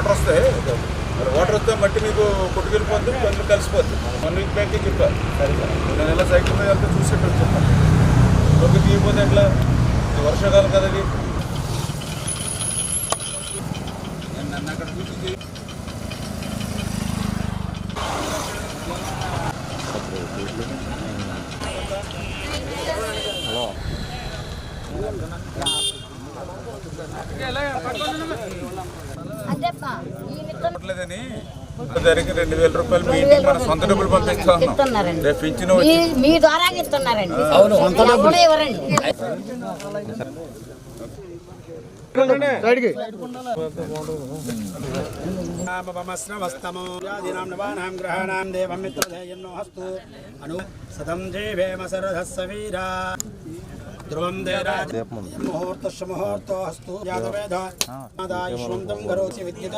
Water వస్తాయి, water వస్తే మట్టి మీకు కొట్టుకెళ్ళిపోద్ది, కొంచెం కలిసిపోద్ది. 1 వీక్ బ్యాకే చెప్పారు. నేను ఇలా సైకిల్ మీద వెళ్తే చూసేట్టు చెప్పాను. ఒక్క తీయపోతే ఎట్లా, ఇది వర్షాకాలం కదా అది. నన్ను అక్కడ చూసి లేదని దానికి 2000 రూపాయలు మీ ఇంటికి మన సొంత డబ్బులు పంపిస్తా ఉన్నాం. రేపు పింఛను మీ ద్వారా ఇస్తున్నారండి. ధ్రువం ముహూర్తో హస్తు జాతవేదాయుష్మంతం కరోతి విద్యుత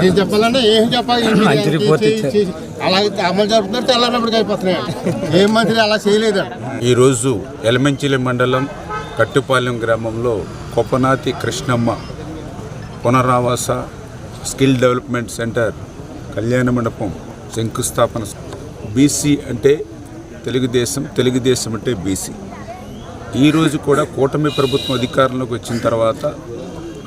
ఏం చెప్పాలంటే ఏం చెప్పాలి, అలా అమలు జరుపుతున్నారు. తెల్లనప్పటికి అయిపోతున్నాయి. ఏం మంత్రి అలా చేయలేదు. ఈరోజు ఎలమంచిలి మండలం కట్టుపాలెం గ్రామంలో కొప్పనాతి కృష్ణమ్మ పునరావాస స్కిల్ డెవలప్మెంట్ సెంటర్ కళ్యాణ మండపం శంకుస్థాపన. బీసీ అంటే తెలుగుదేశం, తెలుగుదేశం అంటే బీసీ. ఈరోజు కూడా కూటమి ప్రభుత్వం అధికారంలోకి వచ్చిన తర్వాత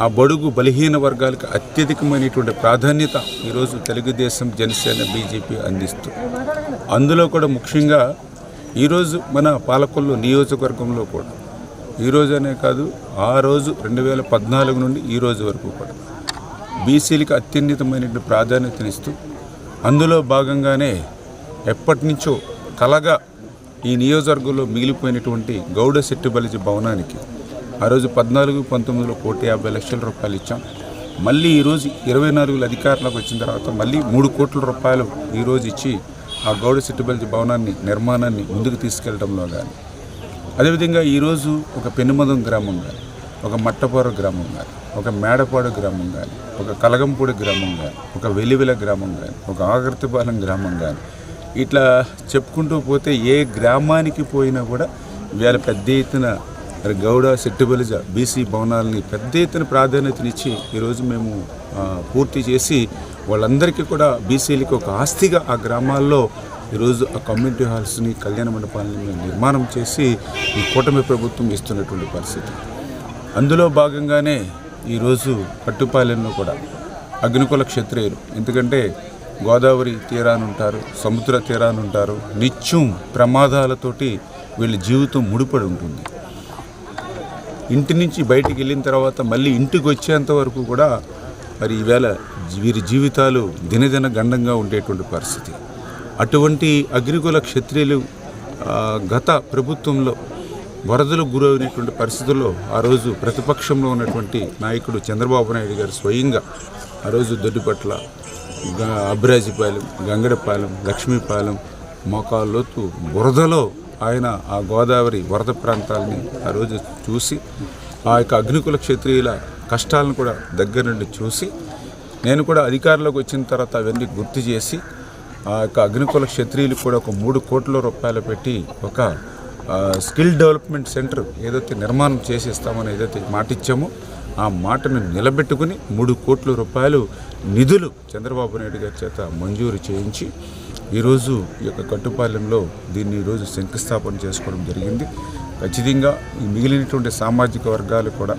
ఆ బడుగు బలహీన వర్గాలకు అత్యధికమైనటువంటి ప్రాధాన్యత ఈరోజు తెలుగుదేశం, జనసేన, బీజేపీ అందిస్తూ, అందులో కూడా ముఖ్యంగా ఈరోజు మన పాలకొల్లు నియోజకవర్గంలో కూడా ఈరోజు అనే కాదు, ఆ రోజు 2014 నుండి ఈ రోజు వరకు కూడా బీసీలకు అత్యున్నతమైనటువంటి ప్రాధాన్యతనిస్తూ, అందులో భాగంగానే ఎప్పటి నుంచో కలగా ఈ నియోజకవర్గంలో మిగిలిపోయినటువంటి గౌడ సెట్టుబలిజి భవనానికి ఆ రోజు 14-19లో 1,50,00,000 రూపాయలు ఇచ్చాం. మళ్ళీ ఈరోజు 24 అధికారంలోకి వచ్చిన తర్వాత మళ్ళీ 3 కోట్ల రూపాయలు ఈరోజు ఇచ్చి ఆ గౌడ సెట్టుబలిజి భవనాన్ని నిర్మాణాన్ని ముందుకు తీసుకెళ్లడంలో కానీ, అదేవిధంగా ఈరోజు ఒక పెనుమదం గ్రామం కానీ, ఒక మట్టపోర గ్రామం కానీ, ఒక మేడపాడు గ్రామం కానీ, ఒక కలగంపూడి గ్రామం కానీ, ఒక వెలివెల గ్రామం కానీ, ఒక ఆగర్తిపాలెం గ్రామం కానీ, ఇట్లా చెప్పుకుంటూ పోతే ఏ గ్రామానికి పోయినా కూడా వీళ్ళ పెద్ద ఎత్తున గౌడ సెట్టుబలిజ బీసీ భవనాలని పెద్ద ఎత్తున ప్రాధాన్యతనిచ్చి ఈరోజు మేము పూర్తి చేసి వాళ్ళందరికీ కూడా బీసీలకి ఒక ఆస్తిగా ఆ గ్రామాల్లో ఈరోజు ఆ కమ్యూనిటీ హాల్స్ని, కళ్యాణ మండపాలని మేము నిర్మాణం చేసి ఈ కూటమి ప్రభుత్వం ఇస్తున్నటువంటి పరిస్థితి. అందులో భాగంగానే ఈరోజు కట్టుపాలెంలో కూడా అగ్నికుల క్షత్రియులు, ఎందుకంటే గోదావరి తీరానుంటారు, సముద్ర తీరానుంటారు, నిత్యం ప్రమాదాలతోటి వీళ్ళ జీవితం ముడిపడి ఉంటుంది. ఇంటి నుంచి బయటికి వెళ్ళిన తర్వాత మళ్ళీ ఇంటికి వచ్చేంత వరకు కూడా మరి ఈవేళ వీరి జీవితాలు దినదిన గండంగా ఉండేటువంటి పరిస్థితి. అటువంటి అగ్నికుల క్షత్రియులు గత ప్రభుత్వంలో వరదలకు గురైనటువంటి పరిస్థితుల్లో ఆ రోజు ప్రతిపక్షంలో ఉన్నటువంటి నాయకుడు చంద్రబాబు నాయుడు గారు స్వయంగా ఆ రోజు దొడ్డిపట్ల, అబ్రాజిపాలెం, గంగడపాలెం, లక్ష్మీపాలెం, మోకాల్లోతు బురదలో ఆయన ఆ గోదావరి వరద ప్రాంతాలని ఆ రోజు చూసి ఆ యొక్క అగ్నికుల క్షత్రియుల కష్టాలను కూడా దగ్గర నుండి చూసి, నేను కూడా అధికారంలోకి వచ్చిన తర్వాత అవన్నీ గుర్తు చేసి ఆ యొక్క అగ్నికుల క్షత్రియులు కూడా ఒక 3 కోట్ల రూపాయలు పెట్టి ఒక స్కిల్ డెవలప్మెంట్ సెంటర్ ఏదైతే నిర్మాణం చేసిస్తామని ఏదైతే మాట ఇచ్చామో ఆ మాటను నిలబెట్టుకుని 3 కోట్ల రూపాయలు నిధులు చంద్రబాబు నాయుడు గారి చేత మంజూరు చేయించి ఈరోజు ఈ యొక్క కట్టుపాలెంలో దీన్ని ఈరోజు శంకుస్థాపన చేసుకోవడం జరిగింది. ఖచ్చితంగా ఈ మిగిలినటువంటి సామాజిక వర్గాలు కూడా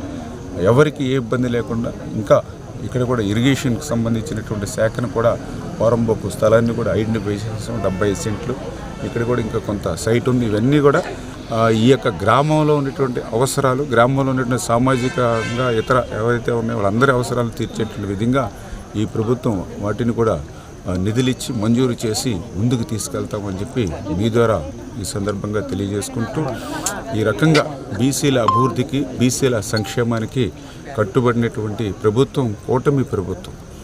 ఎవరికి ఏ ఇబ్బంది లేకుండా ఇంకా ఇక్కడ కూడా ఇరిగేషన్కి సంబంధించినటువంటి శాఖను కూడా పోరంబోకు స్థలాన్ని కూడా ఐడెంటిఫై చేసాం. 70 సెంట్లు ఇక్కడ కూడా ఇంకా కొంత సైట్ ఉంది. ఇవన్నీ కూడా ఈ యొక్క గ్రామంలో ఉన్నటువంటి అవసరాలు, గ్రామంలో ఉన్నటువంటి సామాజికంగా ఇతర ఎవరైతే ఉన్నాయో వాళ్ళందరి అవసరాలు తీర్చేటువంటి విధంగా ఈ ప్రభుత్వం వాటిని కూడా నిధులిచ్చి మంజూరు చేసి ముందుకు తీసుకెళ్తామని చెప్పి మీ ద్వారా ఈ సందర్భంగా తెలియజేసుకుంటూ, ఈ రకంగా బీసీల అభివృద్ధికి, బీసీల సంక్షేమానికి కట్టుబడినటువంటి ప్రభుత్వం కూటమి ప్రభుత్వం.